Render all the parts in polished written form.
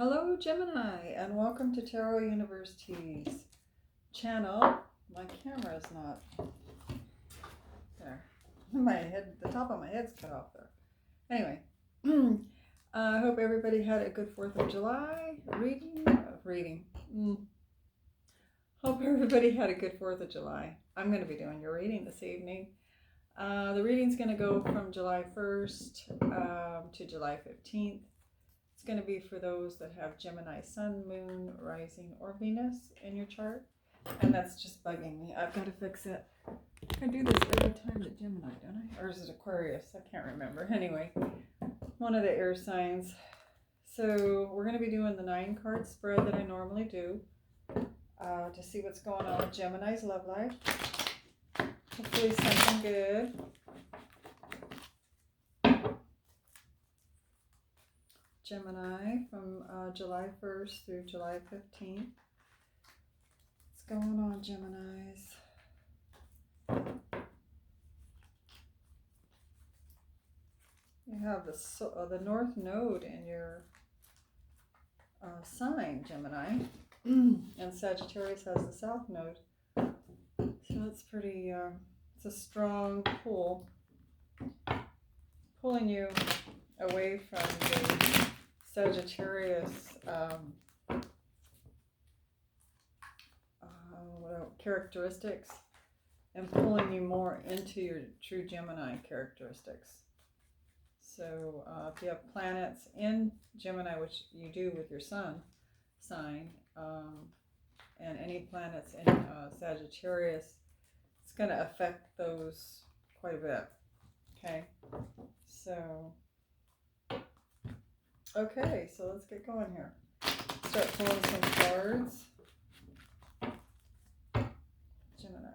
Hello Gemini and welcome to Tarot University's channel. My camera is not there. My head, the top of my head's cut off there. Anyway, I hope everybody had a good 4th of July reading. Hope everybody had a good 4th of July. I'm going to be doing your reading this evening. The reading's going to go from July 1st to July 15th. It's going to be for those that have Gemini, Sun, Moon, Rising, or Venus in your chart. And that's just bugging me. I've got to fix it. I do this every time to Gemini, don't I? Or is it Aquarius? I can't remember. Anyway, one of the air signs. So we're going to be doing the 9-card spread that I normally do to see what's going on with Gemini's love life. Hopefully something good. Gemini from July 1st through July 15th. What's going on, Geminis? You have the North Node in your sign, Gemini. And Sagittarius has the South Node. So that's pretty, it's a strong pull. Pulling you away from the Sagittarius characteristics and pulling you more into your true Gemini characteristics. So if you have planets in Gemini, which you do with your sun sign, and any planets in Sagittarius, it's going to affect those quite a bit. Okay, so let's get going here. Start pulling some cards. Gemini.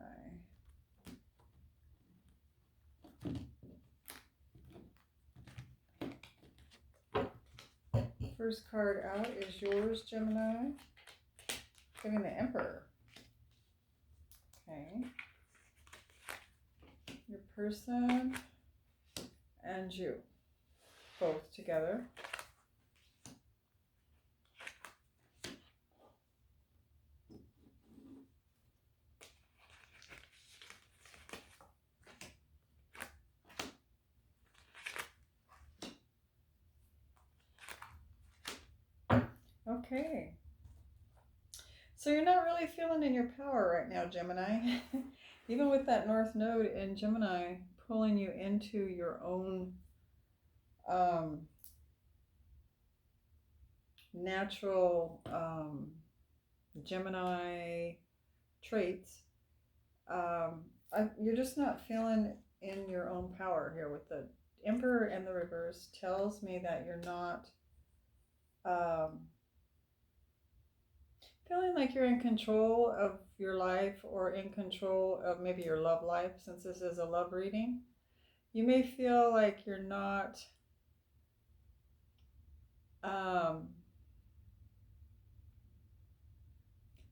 First card out is yours, Gemini. Getting the Emperor. Okay. Your person and you. Both together. Okay. So you're not really feeling in your power right now, Gemini. Even with that North Node in Gemini pulling you into your own natural Gemini traits, you're just not feeling in your own power here with the Emperor in the reverse. Tells me that you're not feeling like you're in control of your life or in control of maybe your love life, since this is a love reading. You may feel like you're not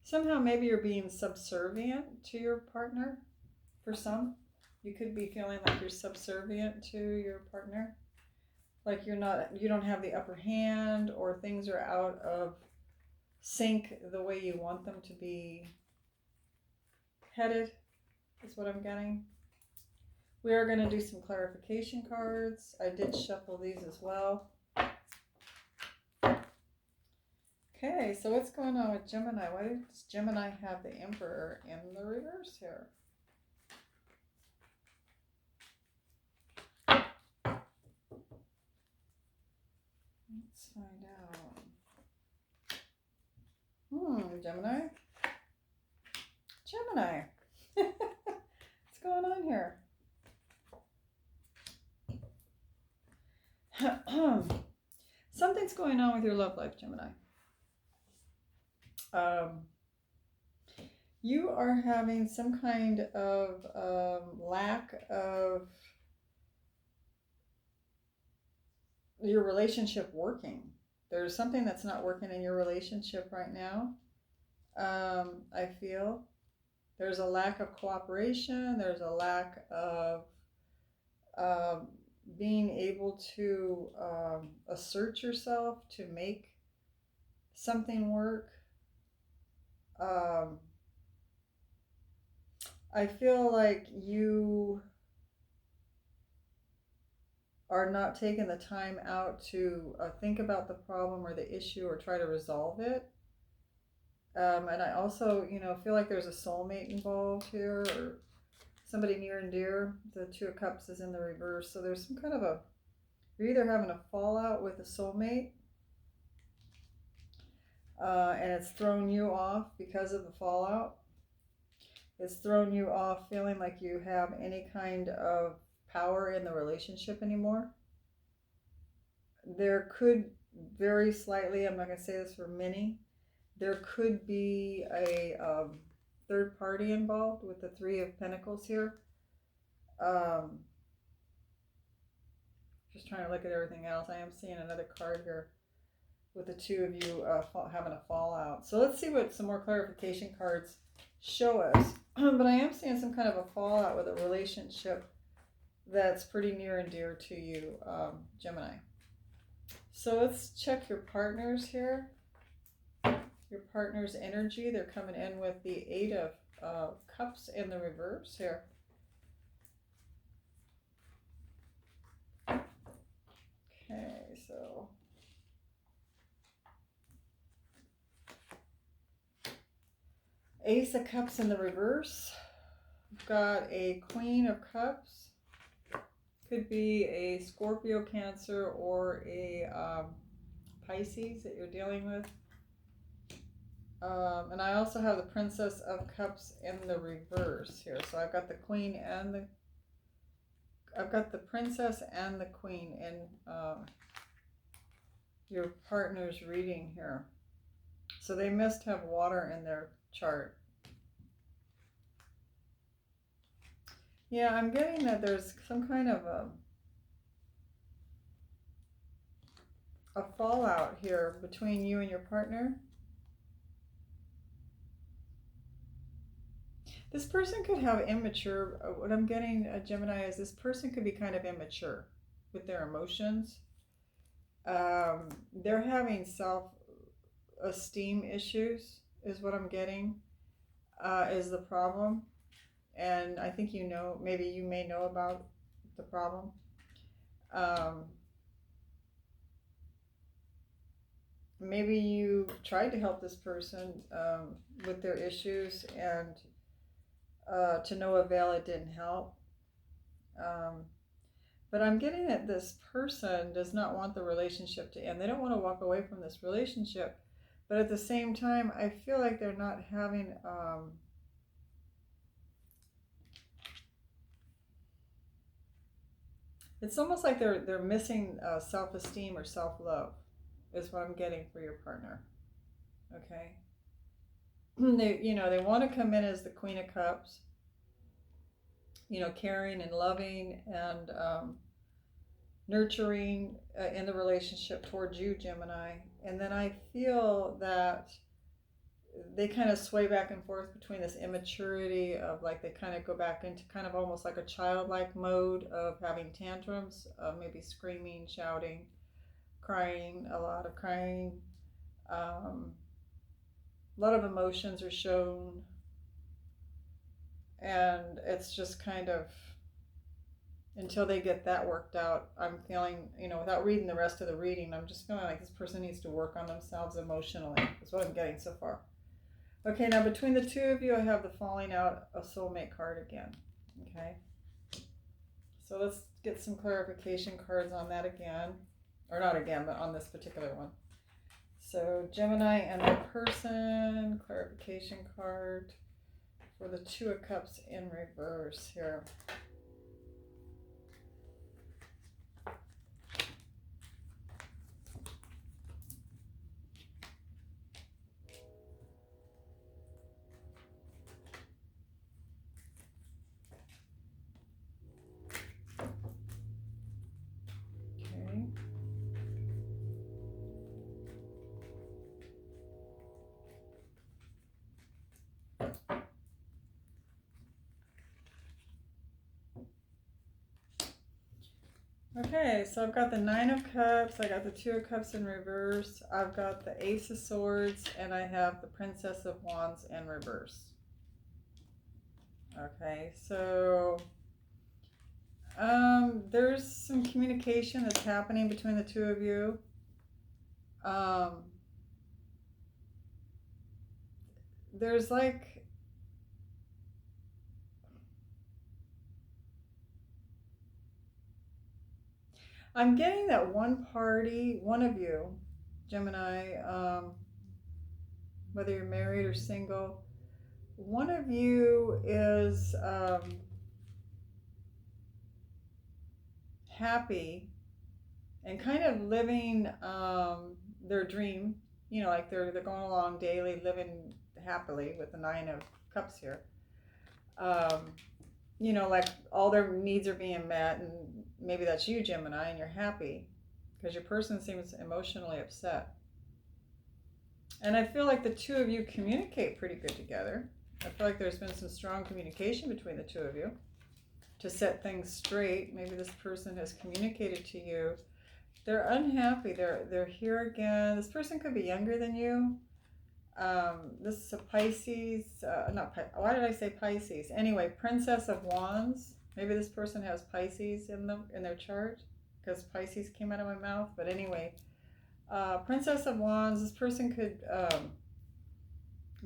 somehow maybe you're being subservient to your partner. For some, you could be feeling like you're subservient to your partner, like you don't have the upper hand, or things are out of sync the way you want them to be headed, is what I'm getting. We are going to do some clarification cards. I did shuffle these as well. Okay, so what's going on with Gemini? Why does Gemini have the Emperor in the reverse here? Let's find out. Gemini? Gemini. What's going on here? Something's going on with your love life, Gemini. You are having some kind of lack of your relationship working. There's something that's not working in your relationship right now. I feel there's a lack of cooperation. There's a lack of being able to assert yourself, to make something work. I feel like you are not taking the time out to think about the problem or the issue or try to resolve it. And I also, feel like there's a soulmate involved here or somebody near and dear. The Two of Cups is in the reverse. So there's some kind of you're either having a fallout with a soulmate and it's thrown you off because of the fallout. It's thrown you off feeling like you have any kind of power in the relationship anymore. There could very slightly, I'm not going to say this for many, there could be a third party involved with the Three of Pentacles here. Just trying to look at everything else. I am seeing another card here with the two of you having a fallout. So let's see what some more clarification cards show us. But I am seeing some kind of a fallout with a relationship that's pretty near and dear to you, Gemini. So let's check your partners here. Your partner's energy. They're coming in with the Eight of Cups in the reverse here. Okay, so Ace of Cups in the reverse. We've got a Queen of Cups. Could be a Scorpio, Cancer, or a Pisces that you're dealing with. And I also have the Princess of Cups in the reverse here. So I've got the Queen and I've got the Princess and the Queen in your partner's reading here. So they must have water in their chart. Yeah, I'm getting that there's some kind of a fallout here between you and your partner. This person could have immature, what I'm getting, Gemini, is this person could be kind of immature with their emotions. They're having self-esteem issues is what I'm getting, is the problem. And I think maybe you may know about the problem. Maybe you tried to help this person with their issues and to no avail, it didn't help. But I'm getting that this person does not want the relationship to end. They don't want to walk away from this relationship. But at the same time, I feel like they're not having... it's almost like they're missing self-esteem or self-love is what I'm getting for your partner. Okay? They want to come in as the Queen of Cups. Caring and loving and nurturing in the relationship towards you, Gemini. And then I feel that they kind of sway back and forth between this immaturity of like they kind of go back into kind of almost like a childlike mode of having tantrums, maybe screaming, shouting, crying, a lot of crying. A lot of emotions are shown. And it's just kind of, until they get that worked out, I'm feeling, without reading the rest of the reading, I'm just feeling like this person needs to work on themselves emotionally. That's what I'm getting so far. Okay, now between the two of you, I have the falling out a soulmate card again. Okay. So let's get some clarification cards on that again. Or not again, but on this particular one. So Gemini and the person, clarification card for the Two of Cups in reverse here. Okay, so I've got the Nine of Cups, I got the Two of Cups in reverse, I've got the Ace of Swords, and I have the Princess of Wands in reverse. Okay, so there's some communication that's happening between the two of you. There's like, I'm getting that one party, one of you, Gemini, whether you're married or single, one of you is happy and kind of living their dream. You know, like they're going along daily, living happily with the Nine of Cups here. Um, you know, like all their needs are being met, and maybe that's you, Gemini, and you're happy because your person seems emotionally upset. And I feel like the two of you communicate pretty good together. I feel like there's been some strong communication between the two of you to set things straight. Maybe this person has communicated to you. They're unhappy. They're here again. This person could be younger than you. This is a Pisces. Why did I say Pisces? Anyway, Princess of Wands. Maybe this person has Pisces in their chart because Pisces came out of my mouth. But anyway, Princess of Wands. This person could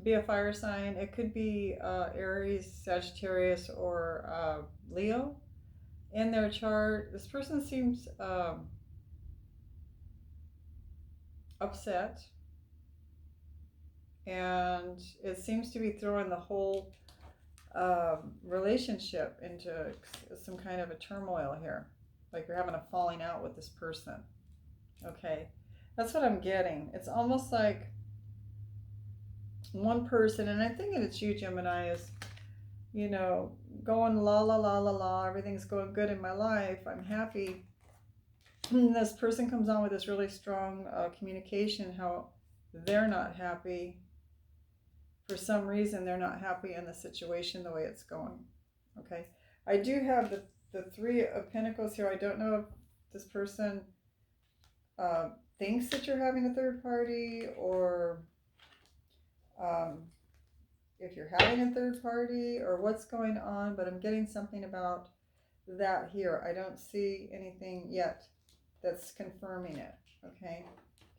be a fire sign. It could be Aries, Sagittarius, or Leo in their chart. This person seems upset, and it seems to be throwing the whole relationship into some kind of a turmoil here, like you're having a falling out with this person. Okay, that's what I'm getting. It's almost like one person, and I think it's you, Gemini, is, you know, going la la la la la, everything's going good in my life, I'm happy. This person comes on with this really strong communication, how they're not happy. For some reason, they're not happy in the situation the way it's going. Okay, I do have the Three of Pentacles here. I don't know if this person thinks that you're having a third party, or if you're having a third party, or what's going on, but I'm getting something about that here. I don't see anything yet that's confirming it. Okay,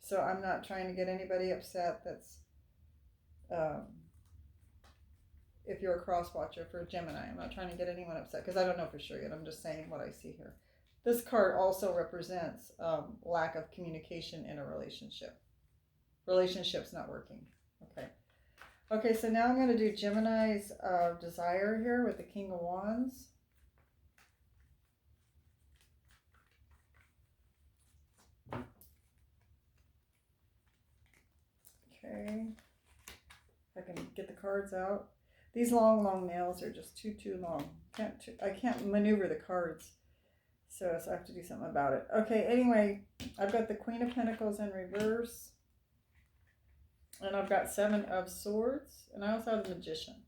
so I'm not trying to get anybody upset. That's if you're a cross watcher for Gemini, I'm not trying to get anyone upset because I don't know for sure yet. I'm just saying what I see here. This card also represents lack of communication in a relationship. Relationship's not working. Okay. Okay, so now I'm going to do Gemini's desire here with the King of Wands. Okay. I can get the cards out. These long nails are just too long. I can't maneuver the cards. So I have to do something about it. Okay, anyway, I've got the Queen of Pentacles in reverse. And I've got Seven of Swords. And I also have the Magician.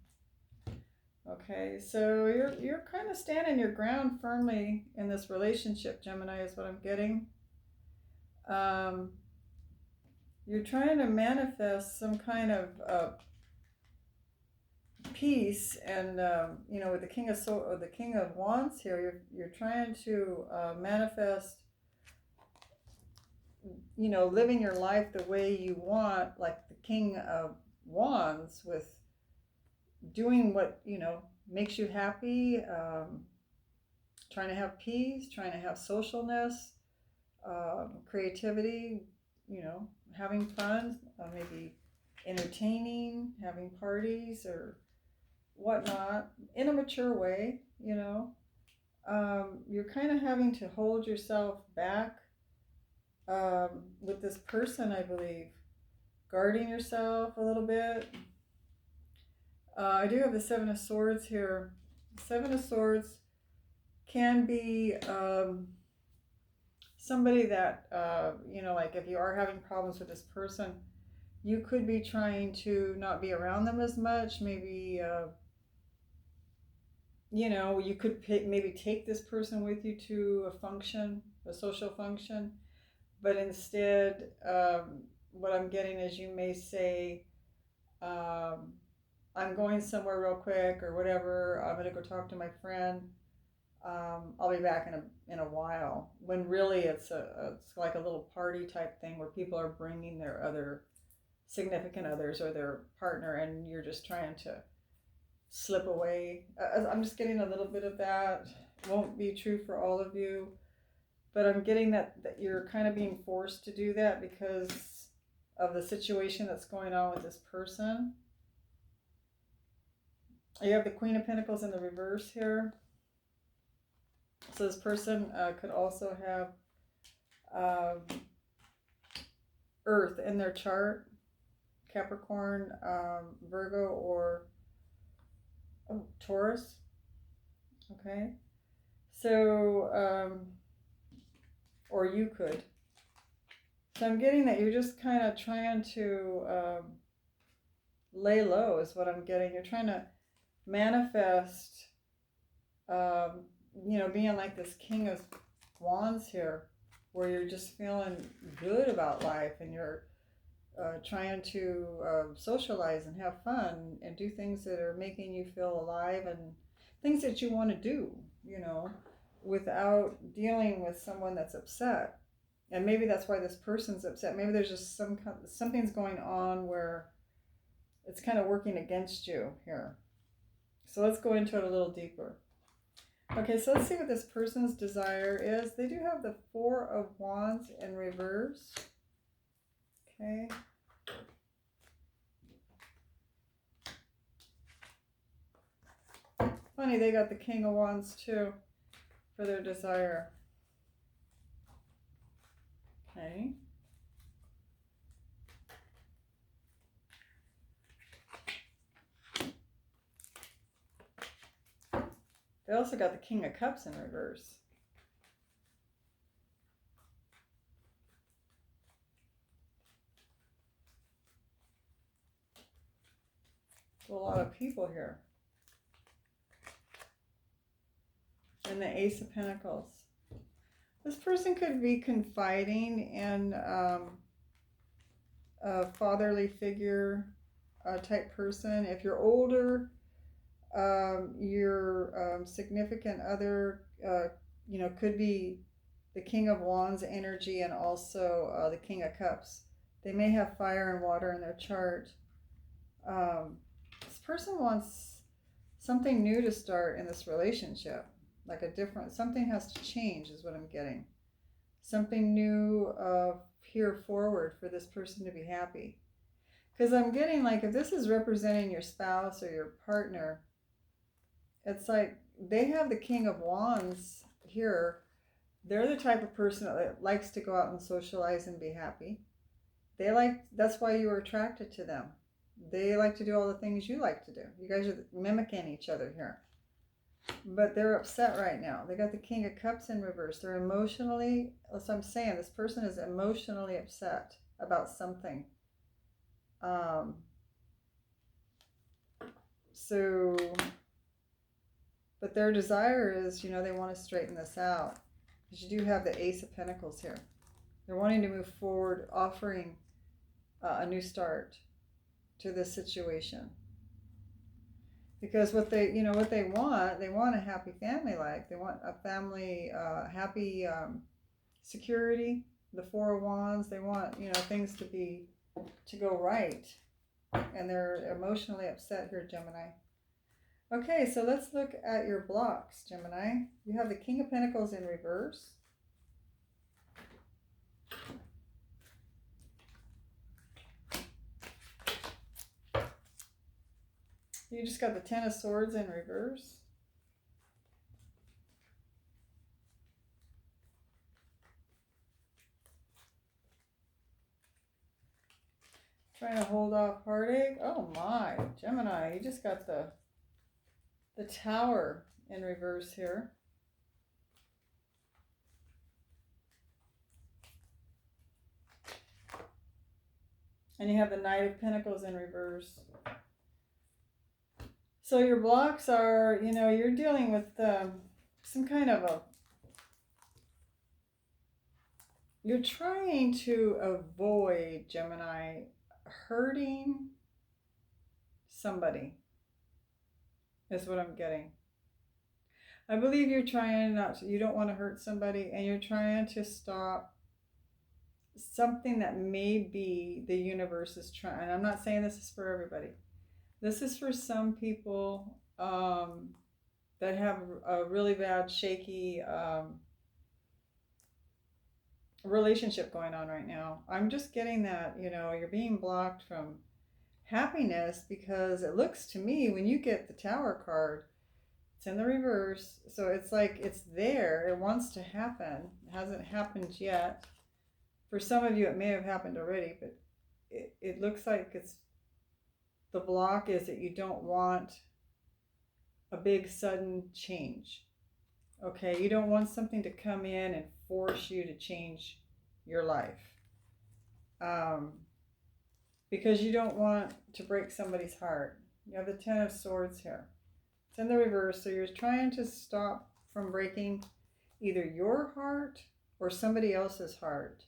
Okay, so you're kind of standing your ground firmly in this relationship, Gemini, is what I'm getting. You're trying to manifest some kind of peace, and you know, with the King of Wands here, you're trying to manifest, you know, living your life the way you want, like the King of Wands, with doing what, you know, makes you happy, trying to have peace, trying to have socialness, creativity, you know, having fun, maybe entertaining, having parties or whatnot in a mature way, you know. You're kind of having to hold yourself back with this person, I believe, guarding yourself a little bit. I do have the Seven of Swords here. The Seven of Swords can be somebody that, you know, like if you are having problems with this person, you could be trying to not be around them as much. Maybe, you know, you could maybe take this person with you to a function a social function, but instead, what I'm getting is you may say, um, I'm going somewhere real quick or whatever. I'm gonna go talk to my friend. I'll be back in a while. When really it's like a little party type thing where people are bringing their other significant others or their partner, and you're just trying to slip away. I'm just getting a little bit of that. Won't be true for all of you, but I'm getting that you're kind of being forced to do that because of the situation that's going on with this person. You have the Queen of Pentacles in the reverse here. So this person could also have Earth in their chart, Capricorn, Virgo, or Taurus. Okay. So, or you could. So I'm getting that you're just kind of trying to lay low is what I'm getting. You're trying to manifest, being like this King of Wands here, where you're just feeling good about life and you're trying to socialize and have fun and do things that are making you feel alive and things that you want to do, without dealing with someone that's upset. And maybe that's why this person's upset. Maybe there's just something's going on where it's kind of working against you here. So let's go into it a little deeper. Okay, so let's see what this person's desire is. They do have the Four of Wands in reverse. Okay. Funny, they got the King of Wands too for their desire. Okay. They also got the King of Cups in reverse. A lot of people here. And the Ace of Pentacles. This person could be confiding in a fatherly figure type person. If you're older, your significant other, could be the King of Wands energy and also the King of Cups. They may have fire and water in their chart. This person wants something new to start in this relationship. Like something has to change is what I'm getting. Something new here forward for this person to be happy. Because I'm getting like if this is representing your spouse or your partner, it's like they have the King of Wands here. They're the type of person that likes to go out and socialize and be happy. That's why you were attracted to them. They like to do all the things you like to do. You guys are mimicking each other here. But they're upset right now. They got the King of Cups in reverse. They're emotionally, that's what I'm saying, this person is emotionally upset about something. But their desire is, they want to straighten this out. Because you do have the Ace of Pentacles here. They're wanting to move forward, offering a new start to this situation. Because what they want a happy family life. They want a family, happy security. The Four of Wands. They want, things to go right. And they're emotionally upset here, Gemini. Okay, so let's look at your blocks, Gemini. You have the King of Pentacles in reverse. You just got the Ten of Swords in reverse. Trying to hold off heartache. Oh my, Gemini, you just got the Tower in reverse here. And you have the Knight of Pentacles in reverse. So your blocks are, you're dealing with some kind of you're trying to avoid, Gemini, hurting somebody, is what I'm getting. I believe you're trying not to, you don't want to hurt somebody, and you're trying to stop something that maybe the universe is trying. And I'm not saying this is for everybody. This is for some people that have a really bad, shaky relationship going on right now. I'm just getting that, you're being blocked from happiness because it looks to me, when you get the Tower card, it's in the reverse. So it's like it's there. It wants to happen. It hasn't happened yet. For some of you, it may have happened already, but it looks like it's the block is that you don't want a big sudden change. Okay, you don't want something to come in and force you to change your life. Because you don't want to break somebody's heart. You have the Ten of Swords here. It's in the reverse, so you're trying to stop from breaking either your heart or somebody else's heart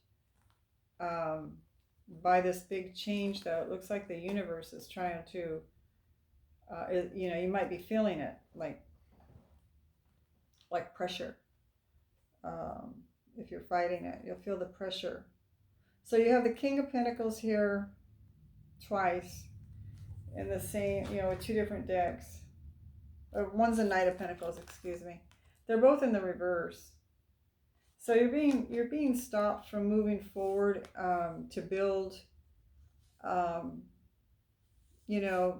by this big change, though. It looks like the universe is trying to, you might be feeling it like pressure. If you're fighting it, you'll feel the pressure. So you have the King of Pentacles here twice in the same, with two different decks. One's a Knight of Pentacles, excuse me. They're both in the reverse. So you're being stopped from moving forward to build. The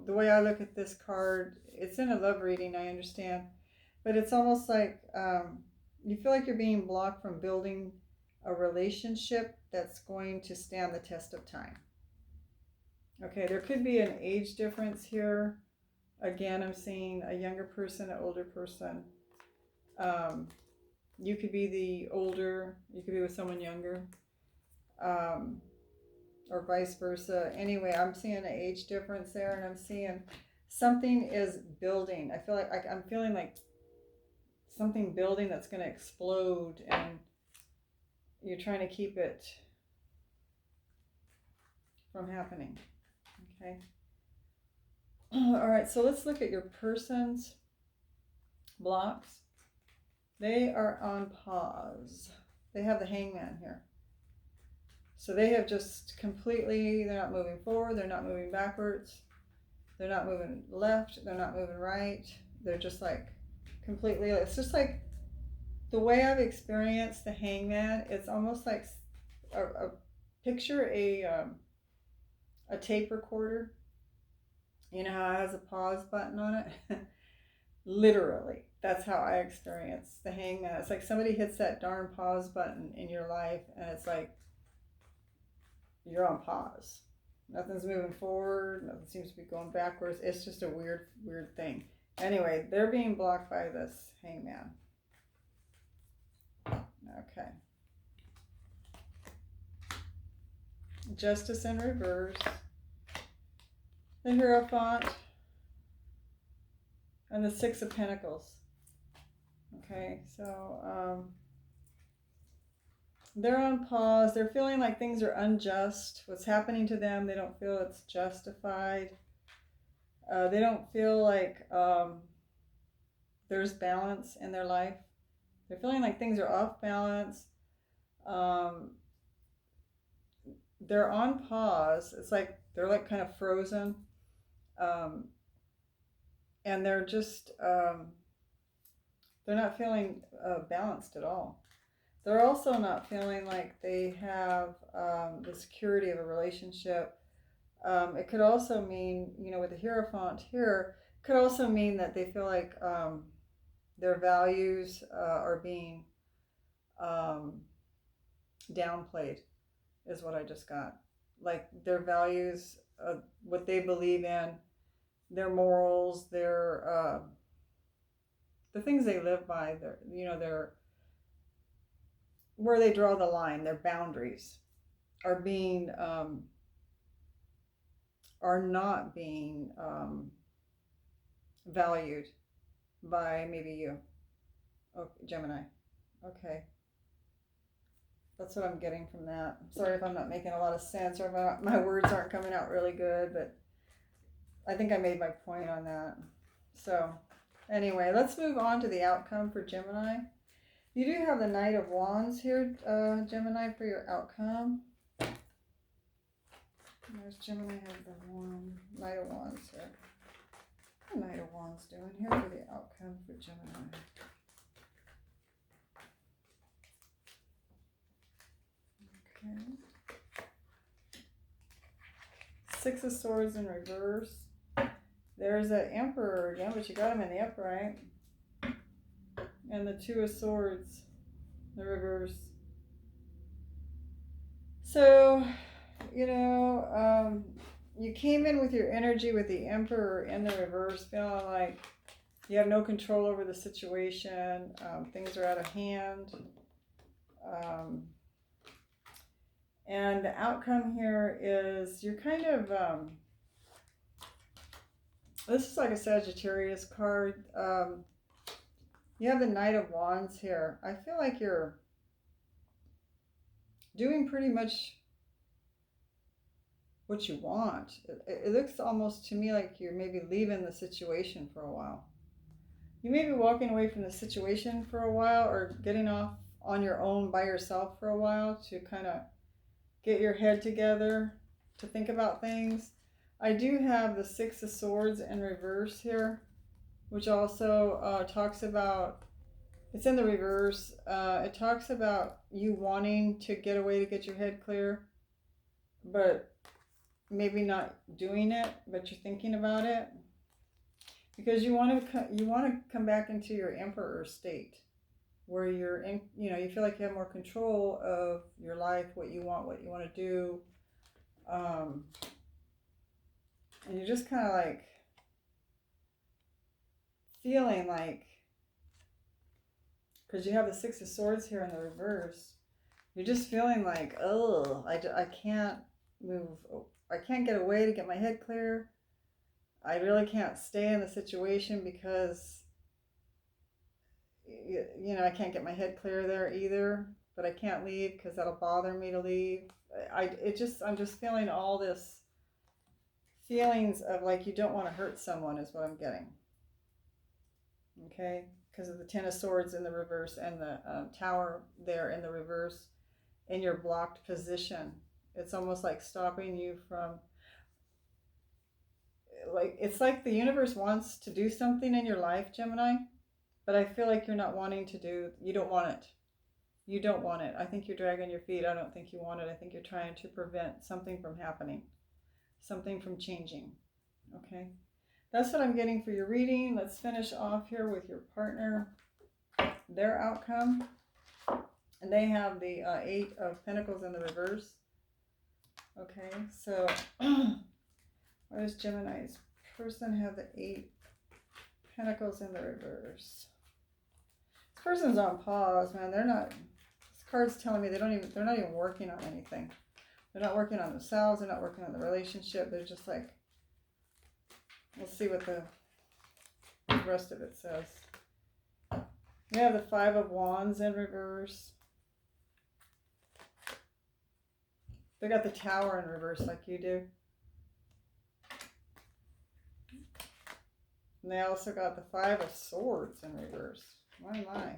way I look at this card, it's in a love reading, I understand, but it's almost like you feel like you're being blocked from building a relationship that's going to stand the test of time. Okay, there could be an age difference here. Again, I'm seeing a younger person, an older person. You could be the older, you could be with someone younger, or vice versa. Anyway, I'm seeing an age difference there, and I'm seeing something is building. I feel like I'm feeling like something building that's going to explode, and you're trying to keep it from happening. Okay. All right, so let's look at your person's blocks. They are on pause. They have the Hangman here. So they have just completely, they're not moving forward, they're not moving backwards, they're not moving left, they're not moving right. They're just like completely, it's just like the way I've experienced the Hangman, it's almost like a picture a tape recorder. You know how it has a pause button on it? Literally, that's how I experience the Hangman. It's like somebody hits that darn pause button in your life, and it's like you're on pause. Nothing's moving forward. Nothing seems to be going backwards. It's just a weird thing. Anyway, they're being blocked by this Hangman. Okay. Justice in reverse. The Hierophant. And the Six of Pentacles. Okay, so they're on pause. They're feeling like things are unjust. What's happening to them, they don't feel it's justified. They don't feel like there's balance in their life. They're feeling like things are off balance. They're on pause. It's like they're like kind of frozen. And they're just, they're not feeling balanced at all. They're also not feeling like they have the security of a relationship. It could also mean, with the Hierophant here, it could also mean that they feel like their values are being downplayed, is what I just got. Like their values, what they believe in, their morals, their the things they live by, their where they draw the line, their boundaries are being are not being valued by maybe you, Gemini. Okay. That's what I'm getting from that. Sorry if I'm not making a lot of sense or if my words aren't coming out really good, but I think I made my point on that. So anyway, let's move on to the outcome for Gemini. You do have the Knight of Wands here, Gemini, for your outcome. There's Gemini have the Knight of Wands here. What the Knight of Wands doing here for the outcome for Gemini? Okay. Six of Swords in reverse. There's an Emperor again, but you got him in the upright. And the Two of Swords, the reverse. So, you know, you came in with your energy with the Emperor in the reverse, feeling like you have no control over the situation. Things are out of hand. And the outcome here is you're kind of, this is like a Sagittarius card. You have the Knight of Wands here. I feel like you're doing pretty much what you want. It looks almost to me like you're maybe leaving the situation for a while. You may be walking away from the situation for a while or getting off on your own by yourself for a while to kind of get your head together to think about things. I do have the Six of Swords in reverse here, which also talks about, it's in the reverse, it talks about you wanting to get away to get your head clear, but maybe not doing it, but you're thinking about it. Because you want to come back into your Emperor state, where you're in, you know, you feel like you have more control of your life, what you want to do, and you're just kind of like feeling like, because you have the Six of Swords here in the reverse, you're just feeling like, oh, I can't move, I can't get away to get my head clear. I really can't stay in the situation because, you know, I can't get my head clear there either, but I can't leave because that'll bother me to leave. I'm just feeling all this feelings of like you don't want to hurt someone is what I'm getting. Okay, because of the Ten of Swords in the reverse and the Tower there in the reverse in your blocked position. It's almost like stopping you from, like, it's like the universe wants to do something in your life, Gemini, but I feel like you're not wanting to do, you don't want it. You don't want it. I think you're dragging your feet. I don't think you want it. I think you're trying to prevent something from happening, something from changing. Okay, that's what I'm getting for your reading. Let's finish off here with your partner, their outcome. And they have the Eight of Pentacles in the reverse. Okay, so why does Gemini's person have the Eight Pentacles in the reverse? This person's on pause, man. They're not, this card's telling me they're not even working on anything. They're not working on themselves. They're not working on the relationship. They're just like, we'll see what the rest of it says. We have the Five of Wands in reverse. They got the Tower in reverse like you do. And they also got the Five of Swords in reverse. My.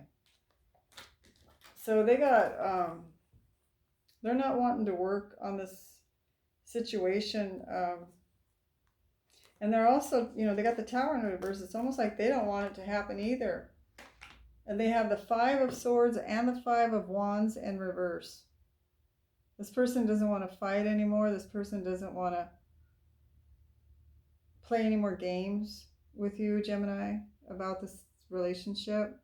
So they got, they're not wanting to work on this situation. And they're also, you know, they got the Tower in reverse. It's almost like they don't want it to happen either. And they have the Five of Swords and the Five of Wands in reverse. This person doesn't want to fight anymore. This person doesn't want to play any more games with you, Gemini, about this relationship.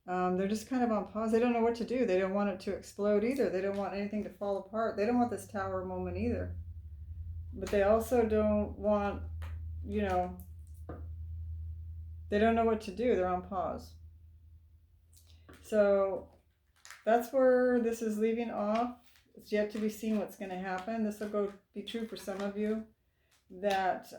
They're just kind of on pause. They don't know what to do. They don't want it to explode either. They don't want anything to fall apart. They don't want this Tower moment either. But they also don't want, you know, they don't know what to do. They're on pause. So that's where this is leaving off. It's yet to be seen what's going to happen. This will be true for some of you that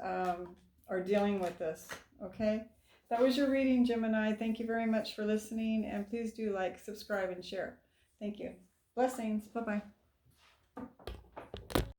are dealing with this. Okay? That was your reading, Gemini. Thank you very much for listening. And please do like, subscribe, and share. Thank you. Blessings. Bye-bye.